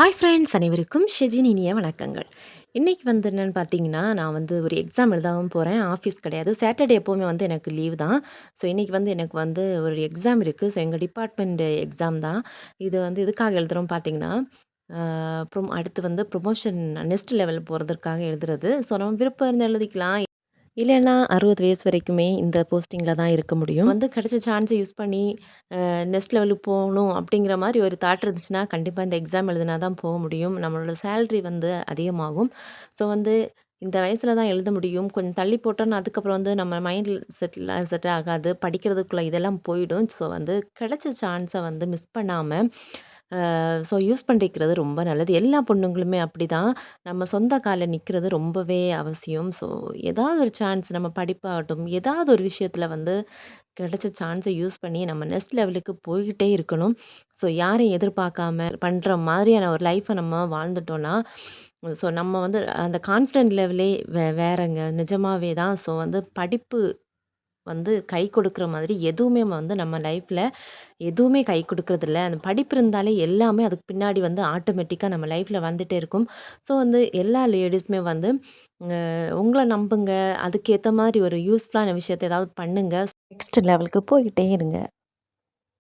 Hi friends அனைவருக்கும் ஷெஜின் இனிய வணக்கங்கள். இன்னைக்கு வந்து என்னன்னு பார்த்தீங்கன்னா, நான் வந்து ஒரு எக்ஸாம் எழுதவும் போறேன். ஆஃபீஸ் கிடையாது. சாட்டர்டே எப்பவுமே வந்து எனக்கு லீவ் தான். ஸோ, இன்னைக்கு வந்து எனக்கு வந்து ஒரு எக்ஸாம் இருக்கு. ஸோ, எங்க டிபார்ட்மெண்ட் எக்ஸாம் தான். இது வந்து எதுக்காக எழுதுறோம் பார்த்தீங்கன்னா, அ அடுத்து வந்து ப்ரொமோஷன் நெக்ஸ்ட் லெவல் போறதற்காக எழுதுறது. ஸோ, நம்ம விருப்பம் இருந்தா எழுதிக்கலாம். இல்லன்னா 60 வயசு வரைக்குமே இந்த போஸ்டிங்கில தான் இருக்க முடியும். வந்து கிடைச்ச சான்ஸ யூஸ் பண்ணி நெக்ஸ்ட் லெவலுக்கு போகணும் அப்படிங்கிற மாரி ஒரு தாட் இருந்துச்சுன்னா, கண்டிப்பா இந்த எக்ஸாம் எழுதினா தான் போக முடியும். நம்மளோட சேலரி வந்து அதிகமாகும். ஸோ வந்து இந்த வயசுல தான் எழுத முடியும். கொஞ்சம் தள்ளி போட்டோம்னா, அதுக்கப்புறம் வந்து நம்ம மைண்ட் செட் ஆகாது. படிக்கிறதுக்குள்ள இதெல்லாம் போயிடும். ஸோ வந்து கிடைச்ச சான்ஸ வந்து மிஸ் பண்ணாம, ஸோ யூஸ் பண்ணிக்கிறது ரொம்ப நல்லது. எல்லா பொண்ணுங்களுமே அப்படிதான். நம்ம சொந்த கால்ல நிக்கிறது ரொம்பவே அவசியம். ஸோ ஏதாவது ஒரு சான்ஸ் நம்ம படிப்பாகட்டும், ஏதாவது ஒரு விஷயத்துல வந்து கிடைச்ச சான்ஸ யூஸ் பண்ணி நம்ம நெக்ஸ்ட் லெவலுக்கு போய்க்கிட்டே இருக்கணும். ஸோ யாரையும் எதிர்பார்க்காம பண்ற மாதிரியான ஒரு லைஃப்ப நம்ம வாழ்ந்துட்டோம்னா, ஸோ நம்ம வந்து அந்த கான்ஃபிடன்ட் லெவலே வேறங்க. நிஜமாவே தான். ஸோ வந்து படிப்பு வந்து கை கொடுக்குற மாதிரி எதுவுமே வந்து நம்ம லைஃப்ல எதுவுமே கை குடுக்குறதில்ல. அந்த படிப்பு இருந்தாலே எல்லாமே அதுக்கு பின்னாடி வந்து ஆட்டோமேட்டிக்கா நம்ம லைஃப்ல வந்துட்டே இருக்கும். ஸோ வந்து எல்லா லேடீஸுமே வந்து உங்கள நம்புங்க. அதுக்கேத்த மாரி ஒரு யூஸ்ஃபுல்லான விஷயத்த ஏதாவது பண்ணுங்க. நெக்ஸ்ட் லெவலுக்கு போய்க்கிட்டே இருங்க.